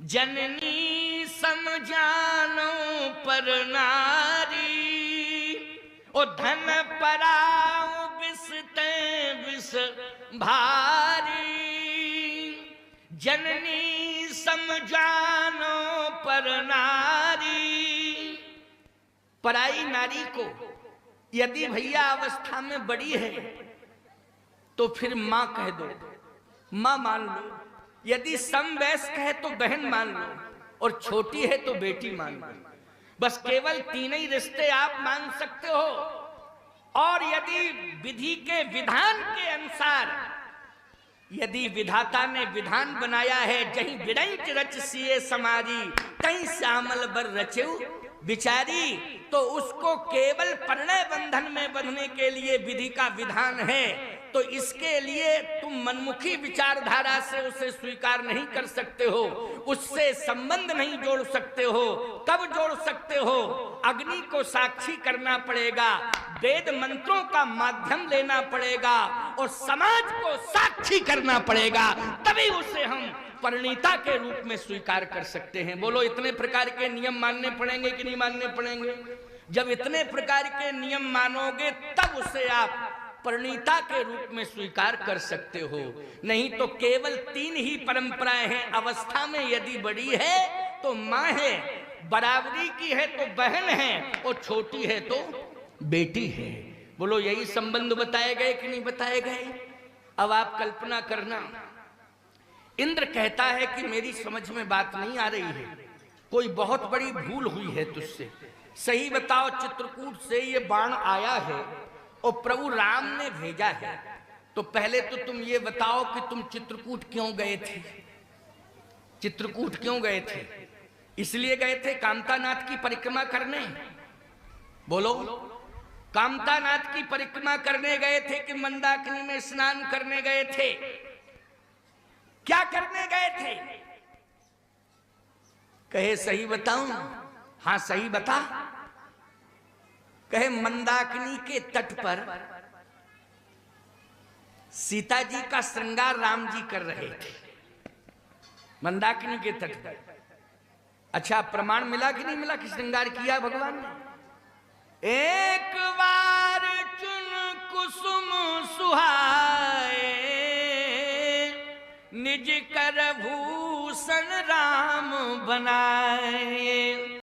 जननी समझानो पर नारी, ओ धन पराओ बिसते बिस भारी। जननी समझानो पर नारी, पराई नारी को यदि भैया अवस्था में बड़ी है तो फिर मां कह दो, मां मान लो। यदि समवयस्क है तो बहन मान लो, और छोटी है तो बेटी मान लो। बस केवल तीन ही रिश्ते आप मान सकते हो। और यदि विधि के विधान के अनुसार, यदि विधाता ने विधान बनाया है, जहीं विरंच रच सिए समारी, कहीं श्यामल बर रचेऊ बिचारी, तो उसको केवल परिणय बंधन में बंधने के लिए विधि का विधान है। तो इसके लिए तुम मनमुखी विचारधारा से उसे स्वीकार नहीं कर सकते हो, उससे संबंध नहीं जोड़ सकते हो। कब जोड़ सकते हो? अग्नि को साक्षी करना पड़ेगा, वेद मंत्रों का माध्यम लेना पड़ेगा, और समाज को साक्षी करना पड़ेगा, तभी उसे हम परिणीता के रूप में स्वीकार कर सकते हैं। बोलो, इतने प्रकार के नियम मानने पड़ेंगे कि नहीं मानने पड़ेंगे? जब इतने प्रकार के नियम मानोगे तब उसे आप परिणीता के रूप में स्वीकार कर सकते हो। नहीं तो केवल तीन ही परंपराएं हैं। अवस्था में यदि बड़ी है तो मां है, बराबरी की है तो बहन है, और छोटी है तो बेटी है। बोलो, यही संबंध बताए गए कि नहीं बताए गए? अब आप कल्पना करना, इंद्र कहता है कि मेरी समझ में बात नहीं आ रही है, कोई बहुत बड़ी भूल हुई है तुझसे। सही बताओ, चित्रकूट से ये बाण आया है और प्रभु राम ने भेजा है, तो पहले तो तुम ये बताओ कि तुम चित्रकूट क्यों गए थे? चित्रकूट क्यों गए थे? इसलिए गए थे कामतानाथ की परिक्रमा करने? बोलो, कामतानाथ की परिक्रमा करने गए थे कि मंदाकिनी में स्नान करने गए थे? क्या करने गए थे? कहे सही बताऊं? हाँ सही बता। कहे मंदाकिनी के तट पर सीता जी का श्रृंगार राम जी कर रहे थे, मंदाकिनी के तट पर। अच्छा, प्रमाण मिला कि नहीं मिला कि श्रृंगार किया भगवान ने? एक बार चुन कुसुम सुहाए, निज कर भूषण राम बनाए।